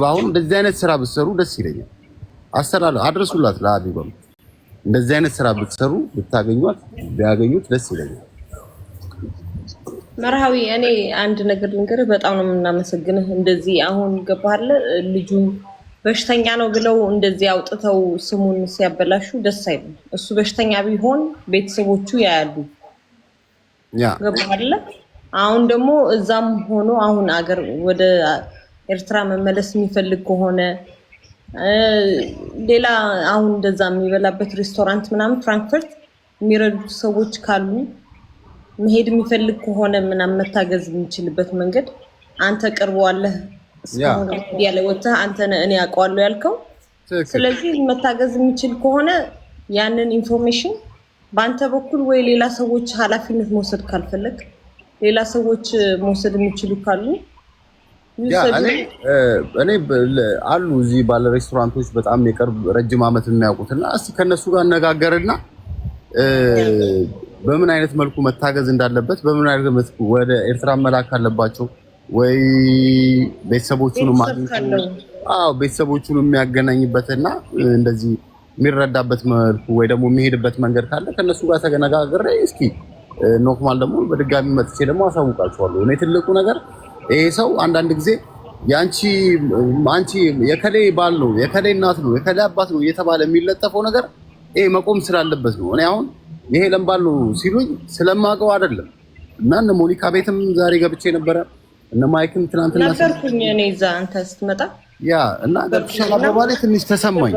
ሀቢባ አሁን እንደዚህ አይነት ስራ ብትሰሩ ደስ ይለኛል። አሰራለሁ አድርሱላት ለሀቢባ እንደዚህ አይነት ስራ ብትሰሩ ብታገኙት ቢያገኙት ደስ ይለኛል። መርሃዊ እኔ አንድ ነገር ልንገርህ፣ በጣም ነው የምናመሰግንህ። እንደዚህ አሁን ገባህ ልጁ በሽተኛ ነው ብለው እንደዚህ አውጥተው ስሙን ሲያበላሹ ደስ አይልም። እሱ በሽተኛ ቢሆን ቤተሰቦቹ ያያሉ። ገባህ አይደለ? አሁን ደግሞ እዛም ሆኖ አሁን አገር ወደ ኤርትራ መመለስ የሚፈልግ ከሆነ ሌላ አሁን እንደዛ የሚበላበት ሬስቶራንት ምናምን ፍራንክፈርት የሚረዱት ሰዎች ካሉ መሄድ የሚፈልግ ከሆነ ምናምን መታገዝ የሚችልበት መንገድ አንተ ቀርበዋለህ። እስካሁን ያለ ወጥተህ አንተ እኔ አውቀዋለሁ ያልከው። ስለዚህ መታገዝ የሚችል ከሆነ ያንን ኢንፎርሜሽን በአንተ በኩል ወይ ሌላ ሰዎች ኃላፊነት መውሰድ ካልፈለግ ሌላ ሰዎች መውሰድ የሚችሉ ካሉ እኔ አሉ እዚህ ባለ ሬስቶራንቶች በጣም የቅርብ ረጅም ዓመት የሚያውቁትና እስቲ ከነሱ ጋር አነጋገርና በምን አይነት መልኩ መታገዝ እንዳለበት በምን አይነት መልኩ ወደ ኤርትራ መላክ አለባቸው ወይ ቤተሰቦቹን የሚያገናኝበትና እንደዚህ የሚረዳበት መልኩ ወይ ደግሞ የሚሄድበት መንገድ ካለ ከነሱ ጋር ተገነጋግሬ እስኪ ኖርማል ደግሞ በድጋሚ መጥቼ ደግሞ አሳውቃቸዋለሁ። እኔ ትልቁ ነገር ይሄ ሰው አንዳንድ ጊዜ አንቺ የከሌ ባል ነው የከሌ እናት ነው የከሌ አባት ነው እየተባለ የሚለጠፈው ነገር ይሄ መቆም ስላለበት ነው። እኔ አሁን ይሄ ለምባል ነው ሲሉኝ ስለማውቀው አይደለም። እና እነ ሞኒካ ቤትም ዛሬ ገብቼ ነበረ እነ ማይክም ትናንትና ነበርኩኝ እኔ እዛ አንተ ስትመጣ እና ገብቻለሁ አባባሌ ትንሽ ተሰማኝ።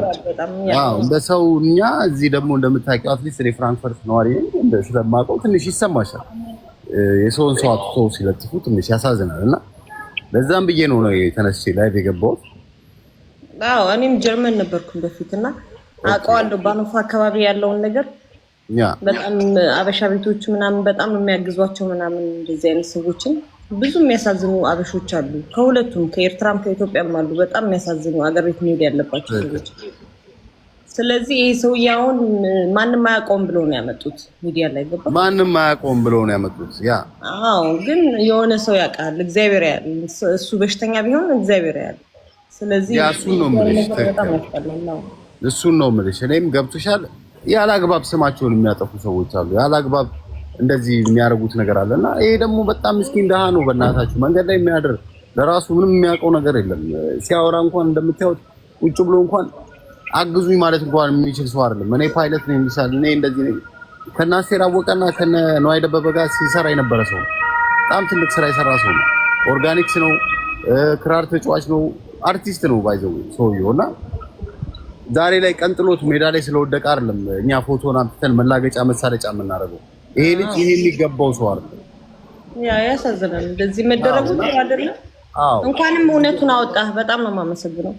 እንደ ሰው እኛ እዚህ ደግሞ እንደምታውቂው አትሊስት ፍራንክፈርት ነዋሪ ስለማውቀው ትንሽ ይሰማሻል። የሰውን ሰው አጥቶ ሲለጥፉ ትንሽ ያሳዝናል። እና ለዛም ብዬ ነው ተነስቼ ላይቭ የገባሁት። እኔም ጀርመን ነበርኩኝ በፊትና አውቀዋለሁ ባኖፋ አካባቢ ያለውን ነገር። በጣም አበሻ ቤቶች ምናምን በጣም የሚያግዟቸው ምናምን እንደዚህ አይነት ሰዎችን ብዙ የሚያሳዝኑ አበሾች አሉ። ከሁለቱም ከኤርትራም ከኢትዮጵያም አሉ በጣም የሚያሳዝኑ አገር ቤት መሄድ ያለባቸው ሰዎች። ስለዚህ ይሄ ሰውዬ አሁን ማንም አያውቀውም ብለው ነው ያመጡት ሚዲያ ላይ ገባ። ማንም አያውቀውም ብለው ነው ያመጡት። ግን የሆነ ሰው ያውቃል፣ እግዚአብሔር ያያል። እሱ በሽተኛ ቢሆን እግዚአብሔር ያያል። ስለዚህ እሱን ነው የምልሽ። እኔም ገብቶሻል። ያላግባብ ስማቸውን የሚያጠፉ ሰዎች አሉ። ያላግባብ እንደዚህ የሚያደርጉት ነገር አለና ይሄ ደግሞ በጣም ምስኪን ደሃ ነው። በእናታችሁ መንገድ ላይ የሚያድር ለራሱ ምንም የሚያውቀው ነገር የለም። ሲያወራ እንኳን እንደምታዩት ቁጭ ብሎ እንኳን አግዙኝ ማለት እንኳን የሚችል ሰው አይደለም። እኔ ፓይለት ነኝ የሚሳል እኔ እንደዚህ ነኝ። ከናስቴር አወቀና ከነ ነዋይ ደበበ ጋር ሲሰራ የነበረ ሰው በጣም ትልቅ ስራ የሰራ ሰው ነው። ኦርጋኒክስ ነው፣ ክራር ተጫዋች ነው፣ አርቲስት ነው ባይዘው ሰውየውና ዛሬ ላይ ቀንጥሎት ሜዳ ላይ ስለወደቀ አይደለም እኛ ፎቶን አምጥተን መላገጫ መሳለጫ የምናደርገው። ይሄ ልጅ ይሄ የሚገባው ሰው አይደለም። ያሳዝናል እንደዚህ መደረጉ አይደለም። እንኳንም እውነቱን አወጣህ። በጣም ነው የማመሰግነው።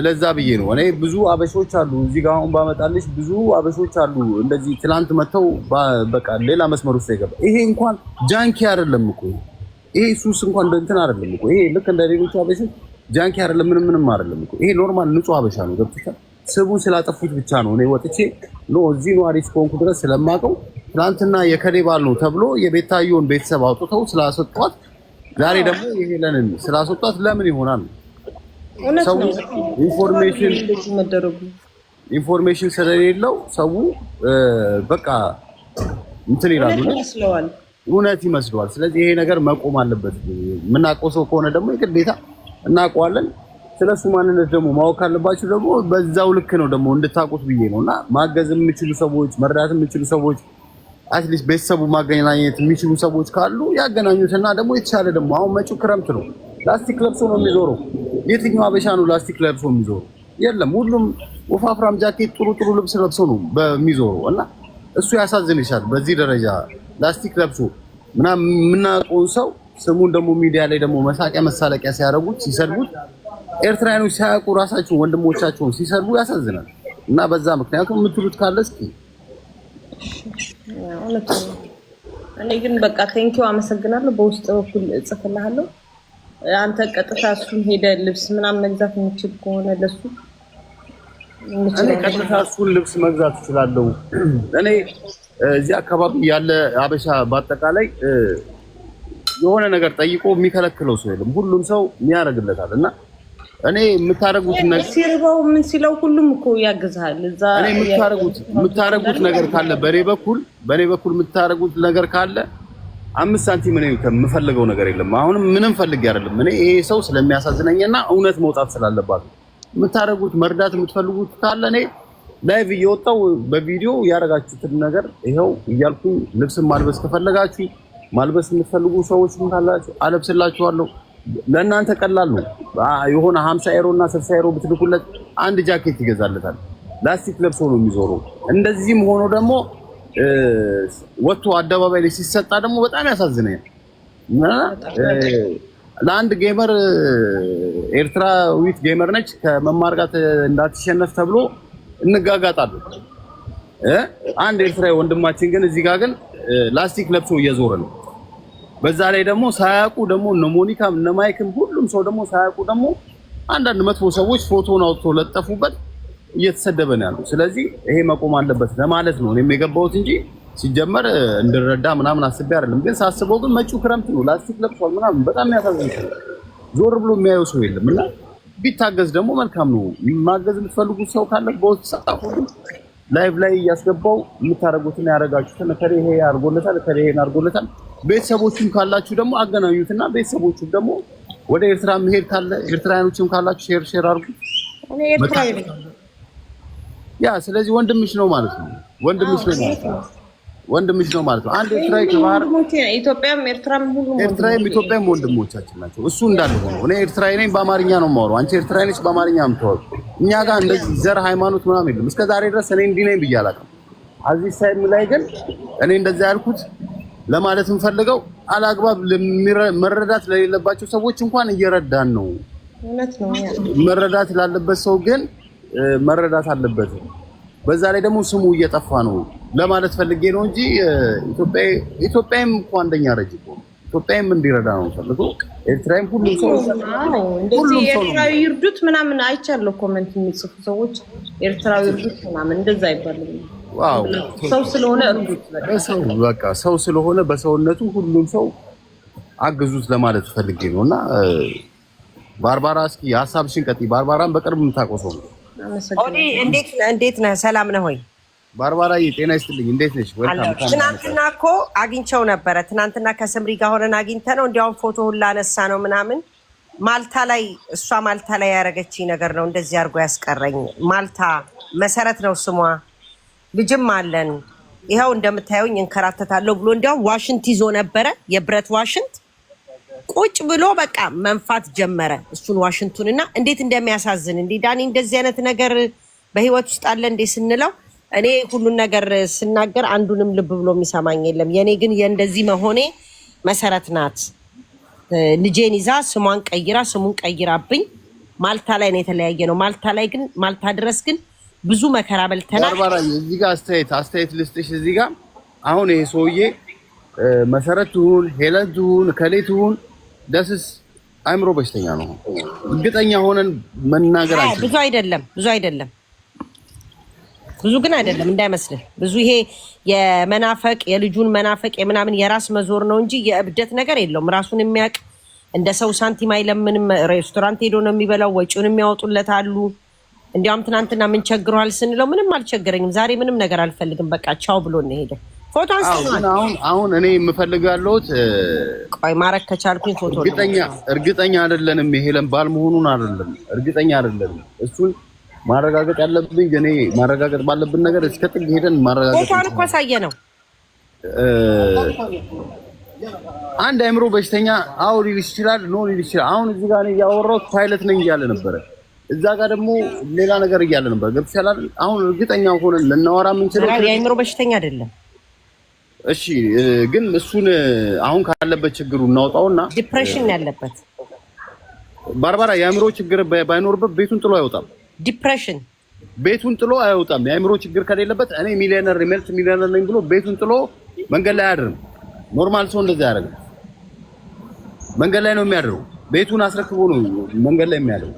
ለዛ ብዬ ነው። እኔ ብዙ አበሾች አሉ እዚህ ጋር አሁን ባመጣልሽ ብዙ አበሾች አሉ እንደዚህ ትላንት መተው በቃ ሌላ መስመር ውስጥ ይገባ። ይሄ እንኳን ጃንኪ አይደለም እኮ ይሄ ሱስ እንኳን እንትን አይደለም እኮ ይሄ ልክ እንደ ሌሎች አበሾች ጃንኪ አይደለም፣ ምንም አይደለም እኮ ይሄ ኖርማል ንጹህ አበሻ ነው። ገብቶሻል? ስቡን ስላጠፉት ብቻ ነው እኔ ወጥቼ እዚህ ነዋሪ እስከሆንኩ ድረስ ስለማውቀው ትናንትና የከሌ ባል ነው ተብሎ የቤታየውን ቤተሰብ አውጥተው ስላስወጧት ዛሬ ደግሞ የሄለንን ስላስወጧት ለምን ይሆናል? ሰው ኢንፎርሜሽን ስለሌለው ሰው በቃ እንትን ይላሉ፣ እውነት ይመስለዋል። ስለዚህ ይሄ ነገር መቆም አለበት። የምናውቀው ሰው ከሆነ ደግሞ የግዴታ እናውቀዋለን። ስለሱ ማንነት ደግሞ ማወቅ ካለባችሁ ደግሞ በዛው ልክ ነው ደግሞ እንድታውቁት ብዬ ነውና ማገዝ የሚችሉ ሰዎች መርዳት የሚችሉ ሰዎች አትሊስት ቤተሰቡ ማገናኘት የሚችሉ ሰዎች ካሉ ያገናኙትና ደግሞ የተሻለ ደግሞ አሁን መጪው ክረምት ነው። ላስቲክ ለብሶ ነው የሚዞረው። የትኛው አበሻ ነው ላስቲክ ለብሶ የሚዞረው? የለም። ሁሉም ወፋፍራም ጃኬት ጥሩ ልብስ ለብሶ ነው በሚዞረው እና እሱ ያሳዝንሻል። በዚህ ደረጃ ላስቲክ ለብሶ ምናምን የምናውቀውን ሰው ስሙን ደግሞ ሚዲያ ላይ ደግሞ መሳቂያ መሳለቂያ ሲያደርጉት ሲሰድቡት ኤርትራውያኖች ሳያውቁ ራሳቸውን ወንድሞቻቸውን ሲሰድቡ ያሳዝናል። እና በዛ ምክንያቱም የምትሉት ካለ እስኪ እኔ ግን በቃ ቴንኪው አመሰግናለሁ። በውስጥ በኩል እጽፍልሃለሁ። አንተ ቀጥታ እሱን ሄደህ ልብስ ምናምን መግዛት የምችል ከሆነ ለሱ እኔ ቀጥታ እሱን ልብስ መግዛት እችላለሁ። እኔ እዚህ አካባቢ ያለ አበሻ በአጠቃላይ የሆነ ነገር ጠይቆ የሚከለክለው ሰው የለም። ሁሉም ሰው የሚያደርግለታል እና እኔ የምታረጉት ነገር ሲርበው ምን ሲለው ሁሉም እኮ ያግዛል። እዛ እኔ የምታረጉት ነገር ካለ በኔ በኩል የምታረጉት ነገር ካለ 5 ሳንቲም እኔ የምፈልገው ነገር የለም። አሁንም ምንም ፈልጌ አይደለም። እኔ ይሄ ሰው ስለሚያሳዝነኝና እውነት መውጣት ስላለባት የምታረጉት መርዳት የምትፈልጉት ካለ እኔ ላይቭ እየወጣው በቪዲዮ ያረጋችሁትን ነገር ይሄው እያልኩኝ ልብስም ማልበስ ከፈለጋችሁ ማልበስ የምትፈልጉ ሰዎች ምን ካላችሁ አለብስላችኋለሁ። ለእናንተ ቀላል ነው። የሆነ 50 ዩሮ እና 60 ዩሮ ብትልኩለት አንድ ጃኬት ይገዛለታል። ላስቲክ ለብሶ ነው የሚዞረው። እንደዚህም ሆኖ ደግሞ ወጥቶ አደባባይ ላይ ሲሰጣ ደግሞ በጣም ያሳዝነኛል። ለአንድ ጌመር ኤርትራዊት ጌመር ነች ከመማር ጋር እንዳትሸነፍ ተብሎ እንጋጋጣለን። አንድ ኤርትራዊ ወንድማችን ግን እዚህ ጋር ግን ላስቲክ ለብሶ እየዞረ ነው። በዛ ላይ ደግሞ ሳያውቁ ደግሞ እነ ሞኒካም እነ ማይክም ሁሉም ሰው ደግሞ ሳያውቁ ደግሞ አንዳንድ መጥፎ ሰዎች ፎቶውን አውጥቶ ለጠፉበት እየተሰደበ ነው ያለው። ስለዚህ ይሄ መቆም አለበት ለማለት ነው እኔም የገባሁት እንጂ ሲጀመር እንድረዳ ምናምን አስቤ አይደለም። ግን ሳስበው ግን መጪው ክረምት ነው፣ ላስቲክ ለብሷል ምናምን በጣም ያሳዝናል። ዞር ብሎ የሚያየው ሰው የለም እና ቢታገዝ ደግሞ መልካም ነው። ማገዝ የምትፈልጉት ሰው ካለ በውስጥ ጻፉልኝ። ላይቭ ላይ እያስገባው የምታረጉትን ያረጋችሁትን ከሬ ይሄ አርጎለታል ከሬ ይሄን አርጎለታል። ቤተሰቦቹም ካላችሁ ደግሞ አገናኙትና ቤተሰቦቹም ደግሞ ወደ ኤርትራ መሄድ ካለ ኤርትራውያኖችም ካላችሁ ሼር አርጉ። እኔ ኤርትራዊ ነኝ። ያ ስለዚህ ወንድምሽ ነው ማለት ነው። ወንድምሽ ነው ማለት ነው። አንድ ኤርትራዊ ከባህር ኢትዮጵያም ኤርትራም ሁሉም ኢትዮጵያም ወንድሞቻችን ናቸው። እሱ እንዳለ ሆኖ እኔ ኤርትራዊ ነኝ፣ በአማርኛ ነው የማወራው። አንቺ ኤርትራዊ ነሽ፣ በአማርኛ ነው የምታወራው። እኛ ጋር እንደዚህ ዘር ሃይማኖት ምናምን የለም። እስከዛሬ ድረስ እኔ እንዲህ ነኝ ብዬ አላውቅም። አዚዝ ሳይም ላይ ግን እኔ እንደዛ ያልኩት ለማለት እንፈልገው አላግባብ መረዳት ለሌለባቸው ሰዎች እንኳን እየረዳን ነው። እውነት ነው። መረዳት ላለበት ሰው ግን መረዳት አለበት። በዛ ላይ ደግሞ ስሙ እየጠፋ ነው ለማለት ፈልጌ ነው እንጂ ኢትዮጵያም እኮ አንደኛ ረጅ እኮ ኢትዮጵያም እንዲረዳ ነው ፈልገው። ኤርትራም ሁሉም ሰው እንደዚህ ኤርትራዊ ይርዱት ምናምን አይቻለሁ። ኮሜንት የሚጽፉ ሰዎች ኤርትራዊ ይርዱት ምናምን እንደዛ አይባልም። ዋው ሰው ስለሆነ እርዱት በቃ ሰው ስለሆነ በሰውነቱ ሁሉም ሰው አግዙት ለማለት ፈልጌ ነውና ባርባራ እስኪ ሐሳብሽን ቀጥይ። ባርባራን በቅርብ የምታቆሰው ነው። ኦዲ እንዴት ነህ? ሰላም ነህ ሆይ? ባርባራዬ ጤና ይስጥልኝ። እንዴት ነሽ? ትናንትና እኮ አግኝቸው ነበረ። ትናንትና ከስምሪ ጋር ሆነን አግኝተ ነው እንዲያውም ፎቶ ሁላ አነሳ ነው ምናምን። ማልታ ላይ እሷ ማልታ ላይ ያደረገችኝ ነገር ነው እንደዚህ አድርጎ ያስቀረኝ። ማልታ መሰረት ነው ስሟ። ልጅም አለን። ይኸው እንደምታዩኝ እንከራተታለሁ ብሎ እንዲያውም ዋሽንት ይዞ ነበረ፣ የብረት ዋሽንት ቁጭ ብሎ በቃ መንፋት ጀመረ እሱን ዋሽንቱንና እንዴት እንደሚያሳዝን እንዴ ዳኒ እንደዚህ አይነት ነገር በህይወት ውስጥ አለ እንዴ ስንለው እኔ ሁሉን ነገር ስናገር አንዱንም ልብ ብሎ የሚሰማኝ የለም። የኔ ግን የእንደዚህ መሆኔ መሰረት ናት። ልጄን ይዛ ስሙን ቀይራብኝ ማልታ ላይ ነው የተለያየ ነው። ማልታ ድረስ ግን ብዙ መከራ በልተናል። ባርባራ እዚህ ጋር አስተያየት ልስጥሽ። እዚህ ጋር አሁን ይሄ ሰውዬ መሰረት ትሁን ሄለን ትሁን ከሌት ትሁን ደስስ አይምሮ በሽተኛ ነው። እርግጠኛ ሆነን መናገር አይችልም። ብዙ ግን አይደለም እንዳይመስልህ። ብዙ ይሄ የመናፈቅ የልጁን መናፈቅ የምናምን የራስ መዞር ነው እንጂ የእብደት ነገር የለውም። ራሱን የሚያውቅ እንደ ሰው ሳንቲም አይለምንም። ሬስቶራንት ሄዶ ነው የሚበላው። ወጪውን የሚያወጡለት አሉ። እንዲያውም ትናንትና ምን ቸግሯል ስንለው ምንም አልቸገረኝም፣ ዛሬ ምንም ነገር አልፈልግም በቃ ቻው ብሎ ነው ሄደ። ፎቶ አንስተናል። አሁን እኔ የምፈልገው ያለሁት ቆይ ማረግ ከቻልኩኝ ፎቶ እርግጠኛ አይደለንም። የሄለን ባል መሆኑን አይደለም እርግጠኛ አይደለንም። እሱን ማረጋገጥ ያለብኝ እኔ ማረጋገጥ ባለብን ነገር እስከ ጥግ ሄደን ማረጋገጥ ፎቶን እኮ አሳየ ነው። አንድ አይምሮ በሽተኛ አው ሊልሽ ይችላል ኖ ሊልሽ ይችላል። አሁን እዚህ ጋር ነው ያወራው ፓይለት ነኝ እያለ ነበረ፣ እዛ ጋር ደግሞ ሌላ ነገር እያለ ነበር። ገብቶሻል? አሁን እርግጠኛ ሆነን ልናወራ የምንችለው የአይምሮ በሽተኛ አይደለም። እሺ ግን እሱን አሁን ካለበት ችግሩ እናውጣውና ዲፕሬሽን ያለበት ባርባራ የአእምሮ ችግር ባይኖርበት ቤቱን ጥሎ አይወጣም። ዲፕሬሽን ቤቱን ጥሎ አይወጣም። የአእምሮ ችግር ከሌለበት እኔ ሚሊዮነር ሪሜልት ሚሊዮነር ነኝ ብሎ ቤቱን ጥሎ መንገድ ላይ አያድርም። ኖርማል ሰው እንደዛ ያደርጋል። መንገድ ላይ ነው የሚያድረው። ቤቱን አስረክቦ ነው መንገድ ላይ የሚያድረው።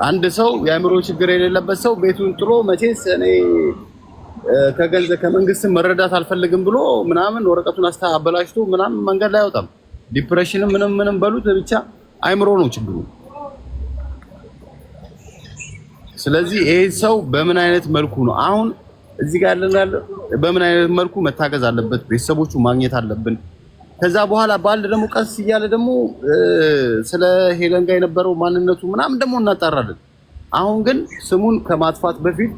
አንድ ሰው የአእምሮ ችግር የሌለበት ሰው ቤቱን ጥሎ መቼስ እኔ ከመንግስት መረዳት አልፈልግም ብሎ ምናምን ወረቀቱን አበላሽቶ ምናምን መንገድ ላይ አይወጣም። ዲፕሬሽን ምንም በሉት ብቻ አይምሮ ነው ችግሩ። ስለዚህ ይሄ ሰው በምን አይነት መልኩ ነው አሁን እዚህ ጋር ያለው በምን አይነት መልኩ መታገዝ አለበት? ቤተሰቦቹ ማግኘት አለብን። ከዛ በኋላ ባል ደግሞ ቀስ እያለ ደግሞ ስለ ሄለን ጋር የነበረው ማንነቱ ምናምን ደግሞ እናጣራለን። አሁን ግን ስሙን ከማጥፋት በፊት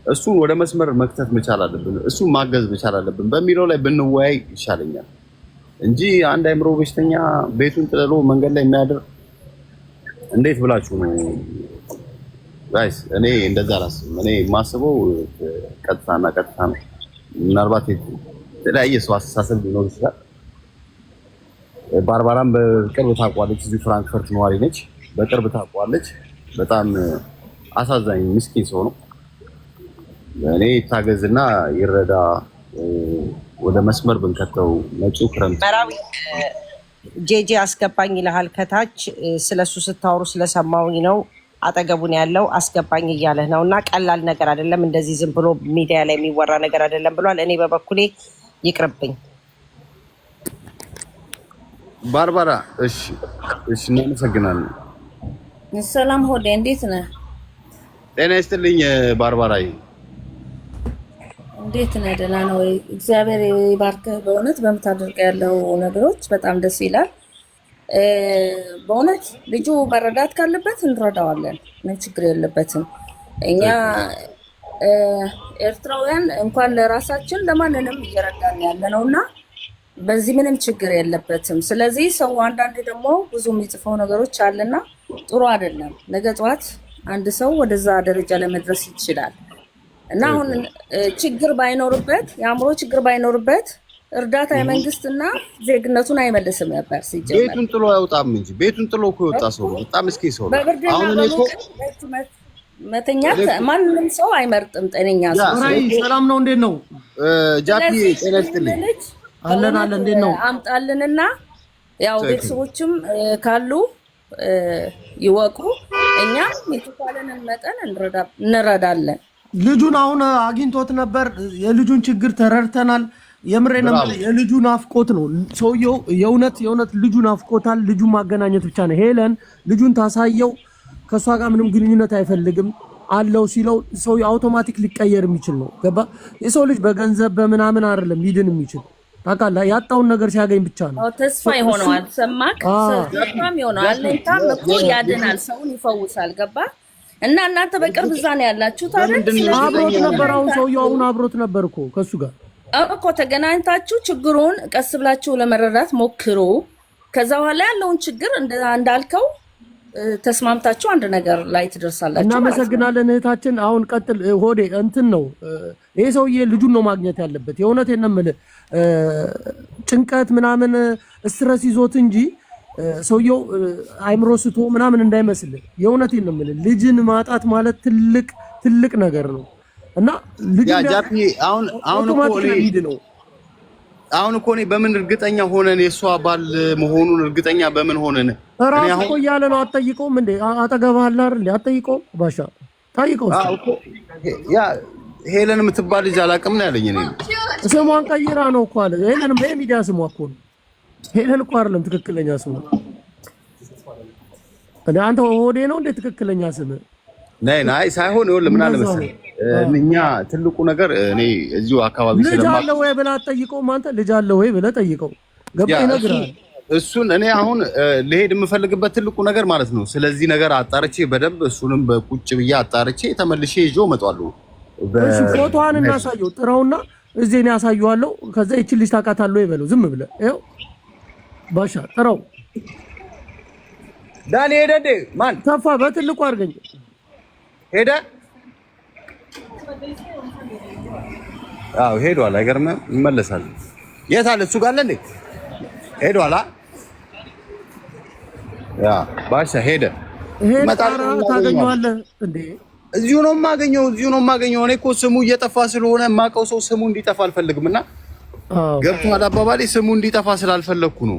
እሱን ወደ መስመር መክተት መቻል አለብን፣ እሱን ማገዝ መቻል አለብን በሚለው ላይ ብንወያይ ይሻለኛል እንጂ አንድ አይምሮ በሽተኛ ቤቱን ጥሎ መንገድ ላይ የሚያድር እንዴት ብላችሁ ነው ጋይስ? እኔ እንደዛ አላስብም። እኔ የማስበው ቀጥታና ቀጥታ ነው። ምናልባት የተለያየ ሰው አስተሳሰብ ሊኖር ይችላል። ባርባራም በቅርብ ታውቋለች፣ እዚህ ፍራንክፈርት ነዋሪ ነች። በቅርብ ታውቋለች። በጣም አሳዛኝ ምስኪን ሰው ነው። እኔ ይታገዝና ይረዳ፣ ወደ መስመር ብንከተው መጪው ክረምት መራዊ ጄጄ አስገባኝ ይልሃል ከታች። ስለሱ ስታወሩ ስለሰማውኝ ነው። አጠገቡን ያለው አስገባኝ እያለህ ነው እና ቀላል ነገር አይደለም። እንደዚህ ዝም ብሎ ሚዲያ ላይ የሚወራ ነገር አይደለም ብሏል። እኔ በበኩሌ ይቅርብኝ። ባርባራ እሺ፣ እናመሰግናለን። ሰላም ሆዴ፣ እንዴት ነህ? ጤና ይስጥልኝ ባርባራዬ። እንዴት ነህ? ደህና ነው ወይ? እግዚአብሔር ይባርክህ። በእውነት በምታደርገው ያለው ነገሮች በጣም ደስ ይላል። በእውነት ልጁ መረዳት ካለበት እንረዳዋለን። ምን ችግር የለበትም። እኛ ኤርትራውያን እንኳን ለራሳችን ለማንንም እየረዳን ያለ ነው እና በዚህ ምንም ችግር የለበትም። ስለዚህ ሰው አንዳንድ ደግሞ ብዙ የሚጽፈው ነገሮች አለና ጥሩ አይደለም። ነገ ጠዋት አንድ ሰው ወደዛ ደረጃ ለመድረስ ይችላል እና አሁን ችግር ባይኖርበት፣ የአእምሮ ችግር ባይኖርበት እርዳታ የመንግስትና ዜግነቱን አይመልስም ነበር። ሲጀመር ቤቱን ጥሎ አይወጣም እንጂ ቤቱን ጥሎ እኮ የወጣ ሰው ነው። በጣም እስኪ ሰው ነው። አሁን እኮ መተኛት ማንንም ሰው አይመርጥም። ጤነኛ ሰው ሰላም ነው። እንዴት ነው ጃፒ? ጤና ይስጥልኝ። አለን እንዴት ነው? አምጣልንና ያው ቤተሰቦችም ካሉ ይወቁ፣ እኛ የተቻለንን መጠን እንረዳለን። ልጁን አሁን አግኝቶት ነበር። የልጁን ችግር ተረድተናል። የምሬን የልጁ ናፍቆት ነው። ሰውየው የእውነት ልጁን ናፍቆታል። ልጁን ማገናኘት ብቻ ነው። ሄለን ልጁን ታሳየው። ከሷ ጋር ምንም ግንኙነት አይፈልግም አለው ሲለው ሰው አውቶማቲክ ሊቀየር የሚችል ነው። ገባ? የሰው ልጅ በገንዘብ በምናምን አይደለም ሊድን የሚችል ታውቃለህ። ያጣውን ነገር ሲያገኝ ብቻ ነው። ተስፋ ይሆነዋል። ሰማክ? ተስፋም ይሆነዋል። ለእንታም እኮ ያድናል፣ ሰውን ይፈውሳል። ገባ? እና እናንተ በቅርብ እዛ ነው ያላችሁት አይደል? አብሮት ነበር። አሁን ሰውየው አብሮት ነበር እኮ ከሱ ጋር እኮ ተገናኝታችሁ ችግሩን ቀስ ብላችሁ ለመረዳት ሞክሩ። ከዛ በኋላ ያለውን ችግር እንዳልከው ተስማምታችሁ አንድ ነገር ላይ ትደርሳላችሁ። እናመሰግናለን እህታችን። አሁን ቀጥል ሆዴ። እንትን ነው ይሄ ሰውዬ ልጁን ነው ማግኘት ያለበት። የእውነቴን ነው የምልህ ጭንቀት ምናምን ስትረስ ይዞት እንጂ ሰውየው አይምሮ ስቶ ምናምን እንዳይመስል። የእውነቴን ነው የምልህ ልጅን ማጣት ማለት ትልቅ ነገር ነው እና ልጅ ጃፒ አሁን እኮ እኔ በምን እርግጠኛ ሆነን የሷ ባል መሆኑን እርግጠኛ በምን ሆነን? ራሱ እኮ እያለ ነው። አትጠይቀውም እንዴ? አጠገብህ አለ አይደል? አትጠይቀውም? ባሻ ጠይቀው። ያ ሄለን የምትባል ልጅ አላውቅም ነው ያለኝ። እኔ ስሟን ቀይራ ነው እኮ አለ። ሄለንም በሚዲያ ስሟ እኮ ነው። ሄለን እኮ አይደለም ትክክለኛ ስሟ። አንተ ሆዴ ነው እንዴ ትክክለኛ ስም? ናይ ሳይሆን ይኸውልህ ምን አለ መሰለህ እኛ ትልቁ ነገር እኔ እዚሁ አካባቢ ልጅ አለ ወይ ብለህ አትጠይቀውም? አንተ ልጅ አለ ወይ ብለህ ጠይቀው። ገባህ? ይነግራል። እሱን እኔ አሁን ልሄድ የምፈልግበት ትልቁ ነገር ማለት ነው ስለዚህ ነገር አጣርቼ በደንብ እሱንም በቁጭ ብዬ አጣርቼ ተመልሼ ይዤው እመጣለሁ። እሺ ፎቶዋን እናሳየው። ጥራውና እዚህ እኔ አሳየዋለሁ። ከዛ ይቺን ልጅ ታውቃታለህ ወይ በለው። ዝም ብለህ ይኸው ባሻ ጥራው። ዳኒ ሄደ እንደ ማን ተፋ በትልቁ አድርገኝ ሄደ። አዎ ሄዷል። አይገርምም? ይመለሳል። የት አለ? እሱ ጋር አለ እንዴ? ሄዷል። ያ ባሻ ሄደ። ታገኘዋለህ እንዴ? እዚሁ ነው የማገኘው። እኔ እኮ ስሙ እየጠፋ ስለሆነ የማውቀው ሰው ስሙ እንዲጠፋ አልፈልግም እና ገብቶሃል አባባሌ? ስሙ እንዲጠፋ ስላልፈለግኩ ነው።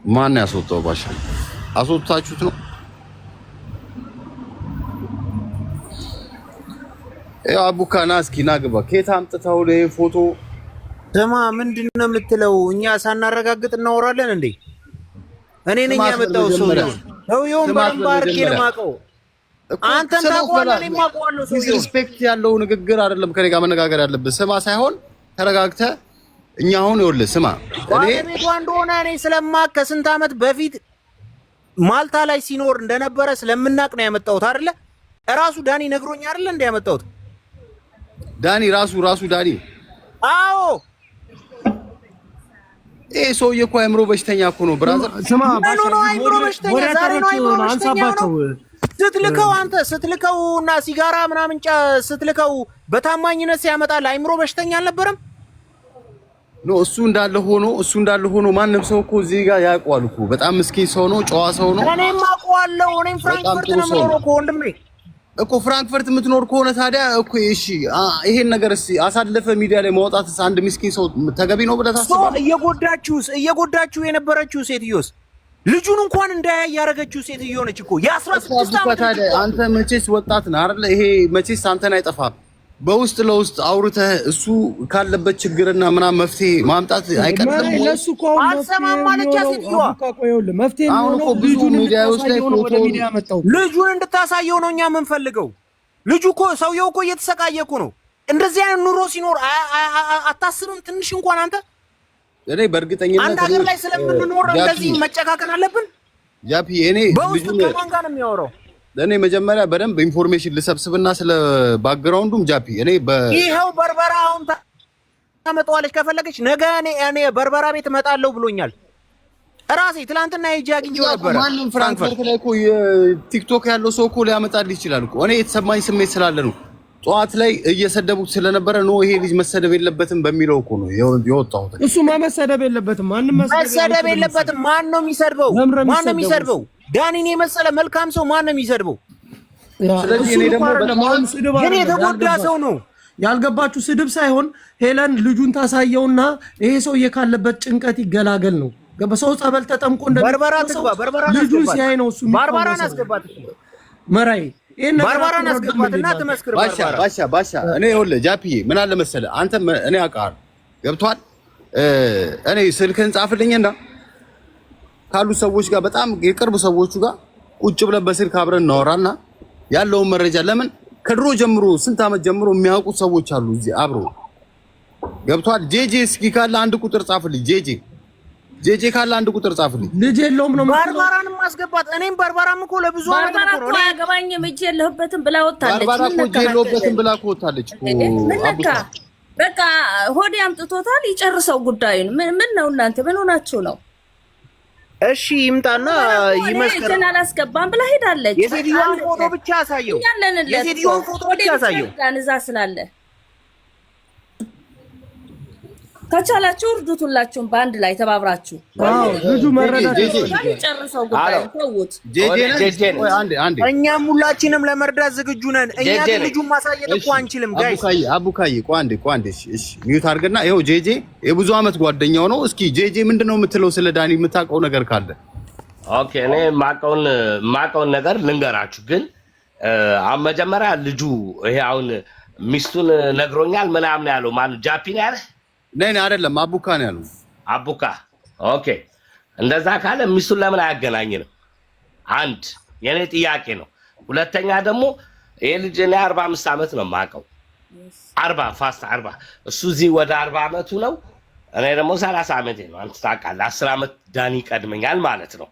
ማን ያስወጣው? ባሻ አስወጣችሁት ነው? ያው አቡካና እስኪ ና ግባ። ከየት አምጥተው ፎቶ ስማ ምንድነው የምትለው? እኛ ሳናረጋግጥ እናወራለን እንዴ? እኔ ነኝ ያመጣው ሰውየውን በደንብ አድርጌ ነው የማውቀው። አንተን ታውቀዋለህ፣ እኔም አውቀዋለሁ። ሰውየው ሪስፔክት ያለው ንግግር አይደለም ከኔ ጋር መነጋገር ያለብህ። ስማ ሳይሆን ተረጋግተህ እኛ አሁን ይኸውልህ ስማ፣ እኔ ቤቷ እንደሆነ እኔ ስለማውቅ ከስንት ዓመት በፊት ማልታ ላይ ሲኖር እንደነበረ ስለምናውቅ ነው ያመጣሁት አይደለ? እራሱ ዳኒ ነግሮኝ አይደለ እንደ ያመጣሁት? ዳኒ ራሱ ዳኒ። አዎ ይሄ ሰውዬ እኮ አእምሮ በሽተኛ እኮ ነው ብራዘር። ስማ አእምሮ በሽተኛ ዛሬ ነው አእምሮ በሽተኛ ነው። ስትልከው አንተ ስትልከውና ሲጋራ ምናምን ስትልከው በታማኝነት ሲያመጣልህ አእምሮ በሽተኛ አልነበረም? ኖ እሱ እንዳለ ሆኖ ማንም ሰው እኮ እዚህ ጋር ያውቀዋል እኮ። በጣም ምስኪን ሰው ነው፣ ጨዋ ሰው ነው። እኔም አውቀዋለሁ። እኔም ፍራንክፈርት ነው የምኖረው እኮ ወንድሜ። እኮ ፍራንክፈርት የምትኖር ከሆነ ታዲያ እኮ እሺ፣ ይሄን ነገር እስኪ አሳልፈ ሚዲያ ላይ ማውጣትስ አንድ ምስኪን ሰው ተገቢ ነው ብለህ ታስባለህ? እየጎዳችሁ የነበረችው ሴትዮስ ልጁን እንኳን እንዳያይ ያደረገችው ሴትዮ ነች እኮ። የ16 ዓመት ታዲያ አንተ መቼስ ወጣት ነህ አይደል? ይሄ መቼስ አንተን አይጠፋም። በውስጥ ለውስጥ አውርተህ እሱ ካለበት ችግርና ምናምን መፍትሄ ማምጣት አይቀርም። ለሱ እኮ አልሰማም ማለች ሴትዮዋ። መፍትሄ አሁን እኮ ብዙ ሚዲያዎች ላይ ፎቶ ልጁን እንድታሳየው ነው እኛ የምንፈልገው። ልጁ እኮ ሰውየው እኮ እየተሰቃየ እኮ ነው። እንደዚህ አይነት ኑሮ ሲኖር አታስብም ትንሽ እንኳን አንተ? እኔ በእርግጠኝነት አንድ ሀገር ላይ ስለምንኖር እንደዚህ መጨካከን አለብን? ጃፒ እኔ በውስጥ ከማን ጋር ነው የሚያወራው? እኔ መጀመሪያ በደንብ ኢንፎርሜሽን ልሰብስብና ስለ ባክግራውንዱም ጃፒ እኔ ይሄው በርበራ አሁን ታመጣዋለች ከፈለገች ነገ እኔ በርበራ ቤት እመጣለሁ ብሎኛል። እራሴ ትናንትና ሄጄ አግኝቼው ነበር። ማንም ፍራንክፈርት ላይ እኮ ቲክቶክ ያለው ሰው እኮ ሊያመጣልህ ይችላል እኮ። እኔ የተሰማኝ ስሜት ስላለ ነው። ጠዋት ላይ እየሰደቡት ስለነበረ ነው ይሄ ልጅ መሰደብ የለበትም በሚለው እኮ ነው የወጣሁት። እሱማ መሰደብ የለበትም። ማንም መሰደብ የለበትም። ማን ነው የሚሰድበው? ማን ነው የሚሰድበው? ዳኒን የመሰለ መልካም ሰው ማን ነው የሚሰድበው? ስለዚህ እኔ ደግሞ ግን የተጎዳ ሰው ነው። ያልገባችሁ ስድብ ሳይሆን ሄለን ልጁን ታሳየውና ይሄ ሰውዬ ካለበት ጭንቀት ይገላገል ነው። በሰው ጸበል ተጠምቆ በርበራ ልጁን ሲያይ ነው እሱ ባርባራን አስገባት መራይ ባርባራን አስገባትና ትመስክር። ባሻ እኔ ይኸውልህ ጃፒዬ ምን አለ መሰለህ አንተ እኔ አውቃለሁ ገብቶሃል። እኔ ስልክህን ጻፍልኝና ካሉ ሰዎች ጋር በጣም የቅርብ ሰዎቹ ጋር ቁጭ ብለን በስልክ አብረን እናወራና ያለውን መረጃ ለምን ከድሮ ጀምሮ ስንት ዓመት ጀምሮ የሚያውቁት ሰዎች አሉ እዚህ አብሮ ገብቷል። ጄጄ እስኪ ካለ አንድ ቁጥር ጻፍልኝ። ጄጄ ካለ አንድ ቁጥር ጻፍልኝ። ልጅ የለውም ነው ባርባራን ማስገባት። እኔም ባርባራም እኮ ለብዙ ዓመት ነው ነው ያገባኝም እጄ የለሁበትም ብላ ወጣለች። ባርባራ እኮ እጄ የለሁበትም ብላ እኮ ወጣለች እኮ አቡካ። በቃ ሆዴ አምጥቶታል። ይጨርሰው ጉዳዩን። ምን ነው እናንተ ምን ሆናችሁ ነው? እሺ ይምጣና ይመስከር። እኔ አላስገባም ብላ ሄዳለች። የሴትዮዋን ፎቶ ብቻ አሳየው። የሴትዮዋን ፎቶ ብቻ አሳየው። እዛ ስላለ ከቻላችሁ እርዱት። ሁላችሁም በአንድ ላይ ተባብራችሁ ልጁ መረዳት ይጨርሰው ጉዳዩን ተውት። እኛም ሁላችንም ለመርዳት ዝግጁ ነን። እኛ ልጁን ማሳየት እኮ አንችልም ጋይስ። አቡካዬ ቋንዴ እሺ ሚዩት አድርገና ይኸው ጄጄ የብዙ ዓመት ጓደኛው ነው። እስኪ ጄጄ ምንድነው የምትለው ስለ ዳኒ የምታውቀው ነገር ካለ? ኦኬ እኔ ማውቀውን ነገር ልንገራችሁ። ግን አሁን መጀመሪያ ልጁ ይሄ አሁን ሚስቱን ነግሮኛል ምናምን ያለው ማለት ጃፒ ነው ያለ ነኝ አይደለም፣ አቡካ ነው ያለው። አቡካ ኦኬ። እንደዛ ካለ ሚስቱን ለምን አያገናኝንም? አንድ የኔ ጥያቄ ነው። ሁለተኛ ደግሞ ይሄ ልጅ እኔ 45 ዓመት ነው የማውቀው። 40 እሱ እዚህ ወደ 40 ዓመቱ ነው። እኔ ደግሞ 30 ዓመቴ ነው። አንተ ታውቃለህ፣ 10 ዓመት ዳኒ ቀድመኛል ማለት ነው።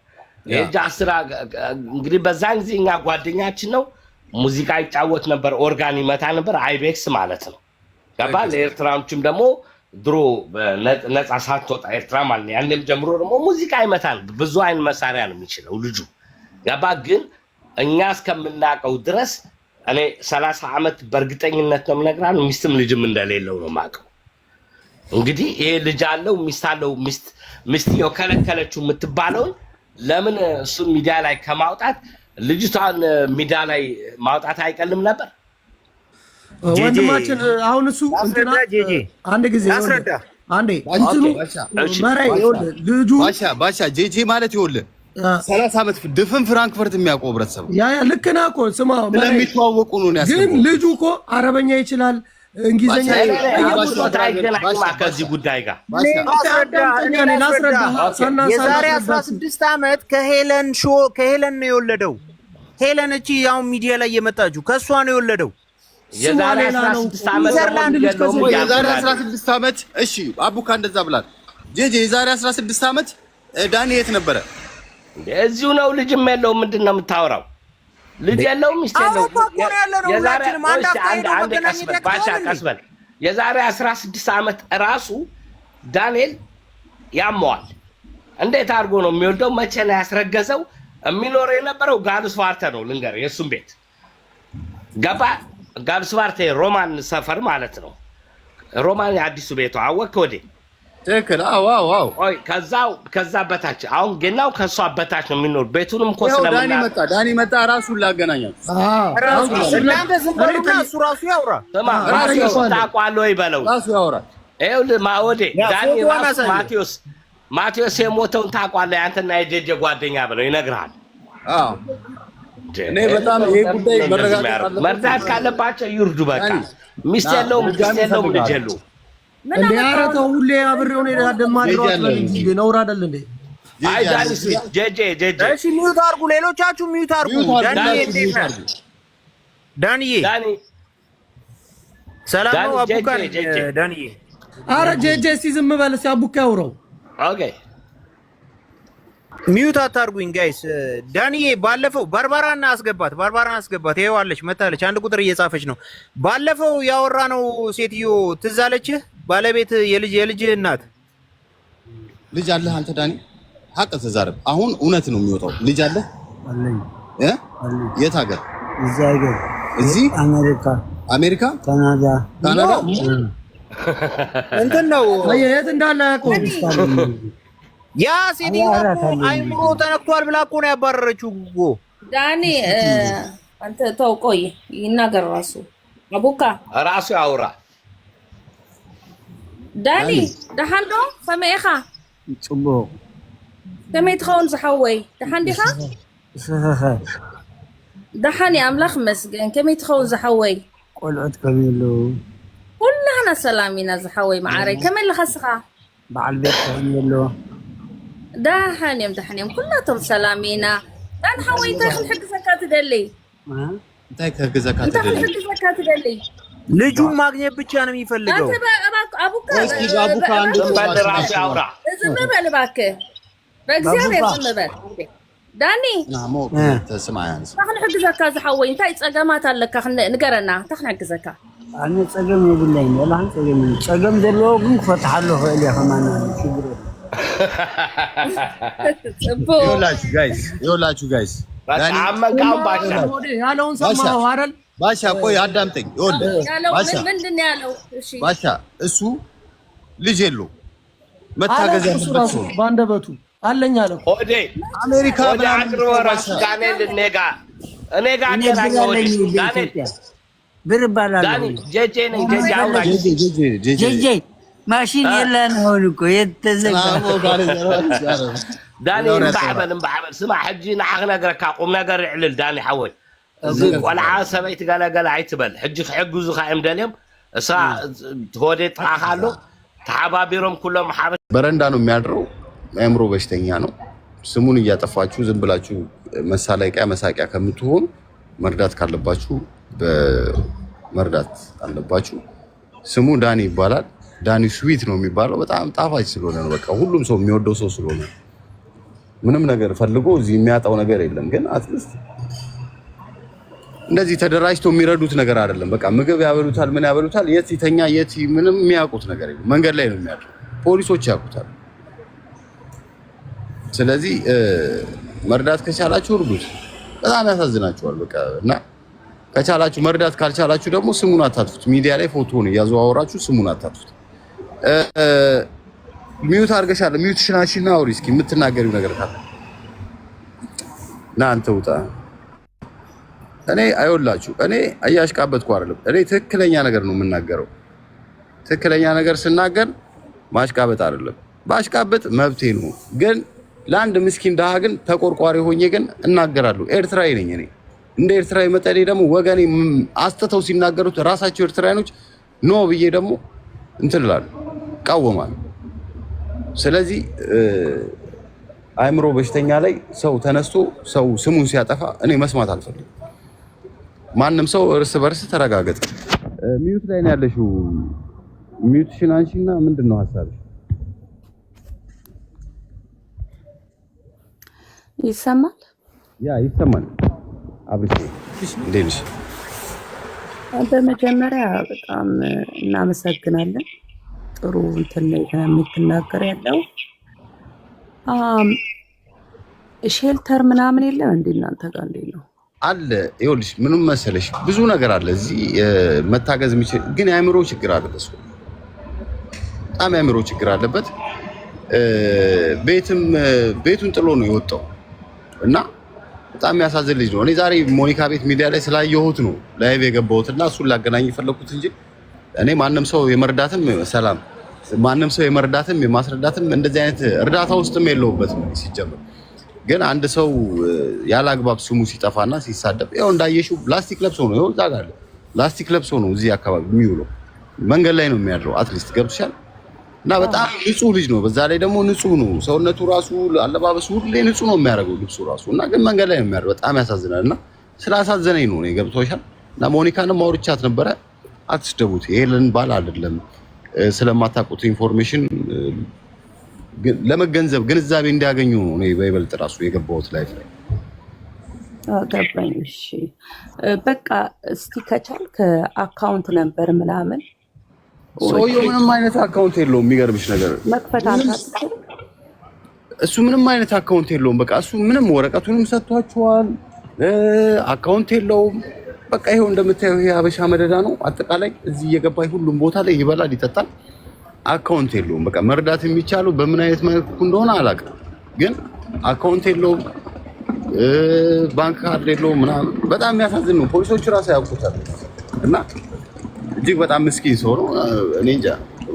ይሄ 10 እንግዲህ በዛን ጊዜ እኛ ጓደኛችን ነው። ሙዚቃ ይጫወት ነበር፣ ኦርጋን ይመታ ነበር፣ አይቤክስ ማለት ነው። ገባ ለኤርትራዎችም ደግሞ ድሮ ነፃ ሳትወጣ ኤርትራ ማለት ነው። ያንንም ጀምሮ ደግሞ ሙዚቃ ይመታል። ብዙ አይነት መሳሪያ ነው የሚችለው ልጁ ገባ። ግን እኛ እስከምናውቀው ድረስ እኔ 30 ዓመት በእርግጠኝነት ነው የምነግርህ፣ ሚስትም ልጅም እንደሌለው ነው የማውቀው። እንግዲህ ይሄ ልጅ አለው ሚስት አለው። ሚስትየው ከለከለችው የምትባለውን ለምን እሱን ሚዲያ ላይ ከማውጣት ልጅቷን ሚዲያ ላይ ማውጣት አይቀልም ነበር? ወንድማችን አሁን እሱ እንትና አንድ ጊዜ አስረዳ አንዴ እንትኑ መራይ ልጁ ባሻ ጄጄ ማለት ይኸውልህ 30 ዓመት ድፍን ፍራንክፈርት የሚያውቀው ህብረተሰብ ያ ልክ ነህ እኮ ስማ፣ ስለሚተዋወቁ ነው ያስገባው። ግን ልጁ እኮ አረበኛ ይችላል፣ እንግሊዘኛ ከዚህ ጉዳይ ጋር የዛሬ 16 ዓመት ከሄለን ነው የወለደው። ሄለን እቺ ያው ሚዲያ ላይ የመጣችሁ ከሷ ነው የወለደው። የዛሬ 16 ዓመት እሺ፣ አቡካ እንደዛ ብላል። ጄጄ የዛሬ 16 ዓመት ዳኒ የት ነበረ? እዚሁ ነው። ልጅም የለውም። ምንድን ነው የምታወራው? ልጅ የለውም፣ ሚስት የለውም። ቀስበል የዛሬ 16 ዓመት እራሱ ዳንኤል ያመዋል። እንዴት አድርጎ ነው የሚወልደው? መቼ ነው ያስረገዘው? የሚኖረው የነበረው ጋልስዋርተ ነው። ልንገርህ፣ የእሱም ቤት ገባ። ጋልስዋርተ ሮማን ሰፈር ማለት ነው። ሮማን የአዲሱ ቤቷ አወቅህ ወዴ? ትክክል። አዎ አዎ። ኦይ ከዛ በታች አሁን ገናው ከሷ በታች ነው የሚኖር። ቤቱንም እኮ ዳኒ መጣ ራሱን ላገናኛል። እናንተ ዝም ብሉና እሱ ራሱ ያውራ። ራሱ ታቋል ወይ በለው። ራሱ ያውራ። ይኸውልህ ማወዴ ዳኒ ራሱ ማቴዎስ የሞተውን ታቋለህ አንተና የጀጀ ጓደኛ ብለው ይነግርሃል። አዎ እኔ በጣም ይሄ ጉዳይ መርዳት ካለባቸው ይርዱ። በቃ ሚስት የለውም፣ ልጅ የለውም፣ ልጅ የለውም። እንዴ አረተው ሁሌ አብሬው ነው ያደማድረው እንዴ ነውር አይደል እንዴ? አይ ዳኒ ጄጄ እሺ ሚውት አድርጉ፣ ሌሎቻችሁ ሚውት አድርጉ። ዳኒዬ ሰላም ነው አቡካ። ዳኒዬ አረ ጄጄ እስኪ ዝም በል እስኪ አቡካ ያውራው። ኦኬ ሚውት አታርጉኝ ጋይስ። ዳኒዬ ባለፈው ባርባራን አስገባት። ይኸው አለች መታለች። አንድ ቁጥር እየጻፈች ነው። ባለፈው ያወራነው ሴትዮ ትዝ አለችህ? ባለቤት የልጅ እናት ልጅ አለህ አንተ ዳኒ? ሀቅ ተዛረብ። አሁን እውነት ነው የሚወጣው። ልጅ አለህ? የት ሀገር? እዚህ አሜሪካ፣ ካናዳ እንትን ነው የት እንዳለ ያውቀው። ያ ሴትዮ አይምሮ ተነክቷል ብላ እኮ ነው ያባረረችው እኮ። ዳኒ አንተ ተው፣ ቆይ ይናገር ራሱ አቡካ ራሱ ያውራ። ዳኒ ደሓን ዶ ከመይ ኢኻ? ፅቡቅ ከመይ ትኸውን ዝሓወይ? ደሓን ዲኻ? ደሓን ኣምላኽ መስገን። ከመይ ትኸውን ዝሓወይ? ቆልዑት ከመይ ኣለው? ኩላህና ሰላም ኢና ዝሓወይ ማዓረይ። ከመይ ለኸስኻ? በዓል ቤት ከመይ ኣለው? ደሓን እዮም ኩላቶም ሰላም ኢና። ዳን ሓወይ እንታይ ክንሕግዘካ ትደሊ? እንታይ ክሕግዘካ ትደሊ? ልጁን ማግኘት ብቻ ነው የሚፈልገው። አቡካ ራሱ ያውራ። ዝም በል እባክህ፣ በእግዚአብሔር ዝም በል ዳኒ። ክንሕግዘካ ዝሓወይ እንታይ ፀገማት ኣለካ ንገረና። እንታይ ክንሕግዘካ? ኣነ ፀገም የብለይን። ፀገም ዘለዎ ግን ክፈትሓሉ ክእል እየ። ከማና ችግር ይኸውላችሁ ጋይስ ያለውን ሰማኸው አይደል? ባሻ ቆይ አዳምጠኝ። ምንድን ነው ያለው? ባሻ እሱ ልጅ የለውም መታገዝ ያለበት ሰው ባንደበቱ አለኝ አለ። ኦዴ አሜሪካ አቅርቦ ራሱ ዳንኤል እኔ ጋር አገናኘው። ብር እባላለሁ። ጄጄ ነኝ። ጄጄ ማሽን የለን አሁን እኮ የተዘጋ ዳኒ እምበዕበል ስማ ሕጂ ንዓኽ ነገረካ ቁም ነገር ይዕልል ዳኒ ሓወይ እዚ ቆልዓ ሰበይቲ ገለገለ ኣይትበል። ሕጂ ክሕግዙካ እዮም ደልዮም እሳ ሆዴ ጥቃኻ ኣሎ ተሓባቢሮም ኩሎም ሓበ በረንዳ ነው የሚያድረው። አእምሮ በሽተኛ ነው። ስሙን እያጠፋችሁ ዝም ብላችሁ መሳቂያ ከምትሆኑ መርዳት ካለባችሁ መርዳት አለባችሁ። ስሙ ዳኒ ይባላል። ዳኒ ስዊት ነው የሚባለው። በጣም ጣፋጭ ስለሆነ ነው። በቃ ሁሉም ሰው የሚወደው ሰው ስለሆነ ምንም ነገር ፈልጎ እዚህ የሚያጣው ነገር የለም። ግን አትሊስት እንደዚህ ተደራጅተው የሚረዱት ነገር አይደለም። በቃ ምግብ ያበሉታል፣ ምን ያበሉታል፣ የት ይተኛ የት ምንም የሚያውቁት ነገር የለም። መንገድ ላይ ነው የሚያድረው። ፖሊሶች ያውቁታል። ስለዚህ መርዳት ከቻላችሁ እርዱት። በጣም ያሳዝናችኋል። በቃ እና ከቻላችሁ መርዳት ካልቻላችሁ ደግሞ ስሙን አታጥፉት። ሚዲያ ላይ ፎቶውን እያዘዋወራችሁ ስሙን አታጥፉት። ሚዩት አድርገሻል። ሚዩትሽን አንሺና አውሪ እስኪ የምትናገሪው ነገር ካለ ና አንተ ውጣ። እኔ አይወላችሁ እኔ አያሽቃበትኩ አይደለም። እኔ ትክክለኛ ነገር ነው የምናገረው። ትክክለኛ ነገር ስናገር ማሽቃበጥ አይደለም። ባሽቃበጥ መብቴ ነው። ግን ለአንድ ምስኪን ደሃ ግን ተቆርቋሪ ሆኜ ግን እናገራለሁ። ኤርትራዊ ነኝ እኔ። እንደ ኤርትራዊ መጠኔ ደግሞ ወገኔ አስተተው ሲናገሩት ራሳቸው ኤርትራውያኖች ኖ ብዬ ደግሞ እንትን እላለሁ እቃወማለሁ። ስለዚህ አእምሮ በሽተኛ ላይ ሰው ተነስቶ ሰው ስሙን ሲያጠፋ እኔ መስማት አልፈልግም። ማንም ሰው እርስ በርስ ተረጋገጥ። ሚዩት ላይ ነው ያለሽው። ሚዩትሽን አንሺና ምንድን ነው ሀሳብሽ? ይሰማል? ያ ይሰማል። አብሽ እንዴት ነሽ? በመጀመሪያ በጣም እናመሰግናለን። ጥሩ እንትን ነው የምትናገር ያለው። ሼልተር ምናምን የለም እንዴ እናንተ ጋር? እንዴት ነው? አለ። ይኸውልሽ ምንም መሰለሽ ብዙ ነገር አለ እዚህ መታገዝ የሚችል ግን የአእምሮ ችግር አለበት። በጣም የአእምሮ ችግር አለበት። ቤቱን ጥሎ ነው የወጣው እና በጣም የሚያሳዝን ልጅ ነው። እኔ ዛሬ ሞኒካ ቤት ሚዲያ ላይ ስላየሁት ነው ላይቭ የገባሁትና እሱን ላገናኝ የፈለኩት እንጂ እኔ ማንም ሰው የመርዳትም ሰላም ማንም ሰው የመርዳትም የማስረዳትም እንደዚህ አይነት እርዳታ ውስጥም የለውበትም ሲጀምር። ግን አንድ ሰው ያለ አግባብ ስሙ ሲጠፋና ሲሳደብ ያው እንዳየሽው ላስቲክ ለብሶ ነው ይኸው እዛ ጋር ላስቲክ ለብሶ ነው እዚህ አካባቢ የሚውለው። መንገድ ላይ ነው የሚያድረው። አትሊስት ገብቶሻል። እና በጣም ንጹህ ልጅ ነው። በዛ ላይ ደግሞ ንጹህ ነው ሰውነቱ ራሱ አለባበሱ ሁሌ ንጹህ ነው የሚያደርገው ልብሱ ራሱ እና ግን መንገድ ላይ ነው የሚያድረው። በጣም ያሳዝናል። እና ስላሳዘነኝ ነው እኔ ገብቶሻል። እና ሞኒካንም አውርቻት ነበረ። አትስደቡት፣ ይሄንን ባል አይደለም ስለማታውቁት ኢንፎርሜሽን ለመገንዘብ ግንዛቤ እንዲያገኙ ነው እኔ በይበልጥ ራሱ የገባሁት ላይፍ ላይ ገባኝ። እሺ በቃ እስቲ ከቻልክ አካውንት ነበር ምናምን ሰውየው ምንም አይነት አካውንት የለውም። የሚገርምሽ ነገር መክፈት አልቻልኩም። እሱ ምንም አይነት አካውንት የለውም። በቃ እሱ ምንም ወረቀቱንም ሰጥቷቸዋል። አካውንት የለውም። በቃ ይሄው እንደምታየው ይሄ ሀበሻ መደዳ ነው። አጠቃላይ እዚህ እየገባ ሁሉም ቦታ ላይ ይበላል፣ ይጠጣል። አካውንት የለውም። በቃ መርዳት የሚቻለው በምን አይነት መልኩ እንደሆነ አላውቅም፣ ግን አካውንት የለውም፣ ባንክ ካርድ የለውም ምናምን። በጣም የሚያሳዝን ነው። ፖሊሶቹ ራሱ ያውቁታል እና እጅግ በጣም ምስኪን ሰው ነው። እኔ እንጃ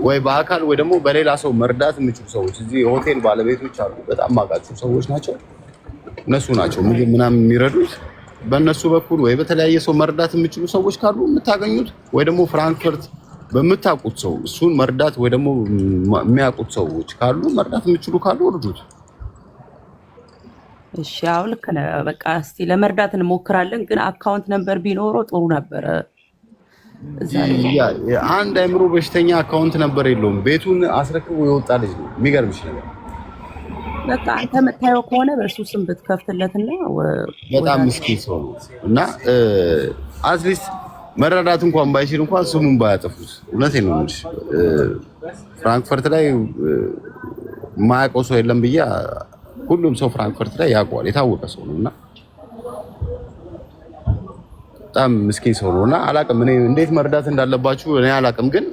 ወይ በአካል ወይ ደግሞ በሌላ ሰው መርዳት የሚችሉ ሰዎች እዚህ የሆቴል ባለቤቶች አሉ፣ በጣም ማውቃቸው ሰዎች ናቸው። እነሱ ናቸው ምግብ ምናምን የሚረዱት። በእነሱ በኩል ወይ በተለያየ ሰው መርዳት የሚችሉ ሰዎች ካሉ የምታገኙት ወይ ደግሞ ፍራንክፈርት በምታውቁት ሰው እሱን መርዳት ወይ ደግሞ የሚያውቁት ሰዎች ካሉ መርዳት የሚችሉ ካሉ እርዱት። እሺ አዎ ልክ ነህ። በቃ እስቲ ለመርዳት እንሞክራለን፣ ግን አካውንት ነበር ቢኖረው ጥሩ ነበረ። አንድ አእምሮ በሽተኛ አካውንት ነበር የለውም። ቤቱን አስረክቦ የወጣ ልጅ ነው። የሚገርምሽ ነገር በቃ አንተ የምታየው ከሆነ በእሱ ስም ብትከፍትለትና በጣም ምስኪን ሰው ነው እና አትሊስት መረዳት እንኳን ባይችል እንኳን ስሙን ባያጠፉት። እውነቴን ነው የምልሽ። ፍራንክፈርት ላይ የማያውቀው ሰው የለም ብዬ ሁሉም ሰው ፍራንክፈርት ላይ ያውቀዋል። የታወቀ ሰው ነው እና በጣም ምስኪን ሰው ነው እና አላውቅም እኔ እንዴት መርዳት እንዳለባችሁ እኔ አላውቅም፣ ግን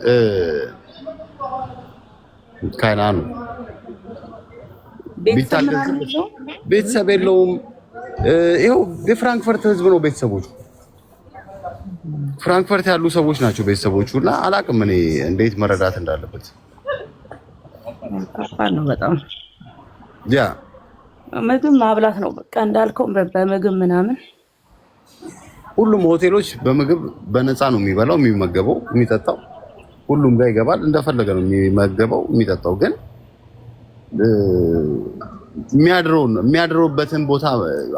ካይና ነው ቤተሰብ የለውም። ይኸው የፍራንክፈርት ህዝብ ነው ቤተሰቦቹ፣ ፍራንክፈርት ያሉ ሰዎች ናቸው ቤተሰቦቹ እና አላውቅም እኔ እንዴት መረዳት እንዳለበት። ነው በጣም ያ ምግብ ማብላት ነው በቃ እንዳልከው በምግብ ምናምን ሁሉም ሆቴሎች በምግብ በነፃ ነው የሚበላው፣ የሚመገበው፣ የሚጠጣው። ሁሉም ጋር ይገባል እንደፈለገ ነው የሚመገበው፣ የሚጠጣው። ግን የሚያድረውበትን ቦታ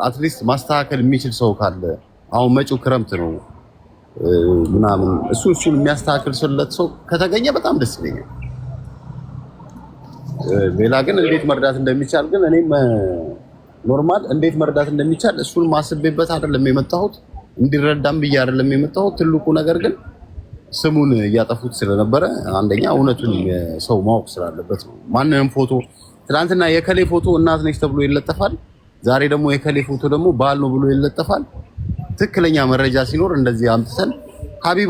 አትሊስት ማስተካከል የሚችል ሰው ካለ አሁን መጪው ክረምት ነው ምናምን እሱን የሚያስተካክል ሰው ከተገኘ በጣም ደስ ይለኛል። ሌላ ግን እንዴት መርዳት እንደሚቻል ግን እኔም ኖርማል እንዴት መርዳት እንደሚቻል እሱን ማስቤበት አይደለም የመጣሁት፣ እንዲረዳም ብዬ አይደለም የመጣሁት። ትልቁ ነገር ግን ስሙን እያጠፉት ስለነበረ አንደኛ እውነቱን ሰው ማወቅ ስላለበት ነው። ማንንም ፎቶ ትናንትና የከሌ ፎቶ እናት ነች ተብሎ ይለጠፋል፣ ዛሬ ደግሞ የከሌ ፎቶ ደግሞ ባል ነው ብሎ ይለጠፋል። ትክክለኛ መረጃ ሲኖር እንደዚህ አምጥተን ሀቢባ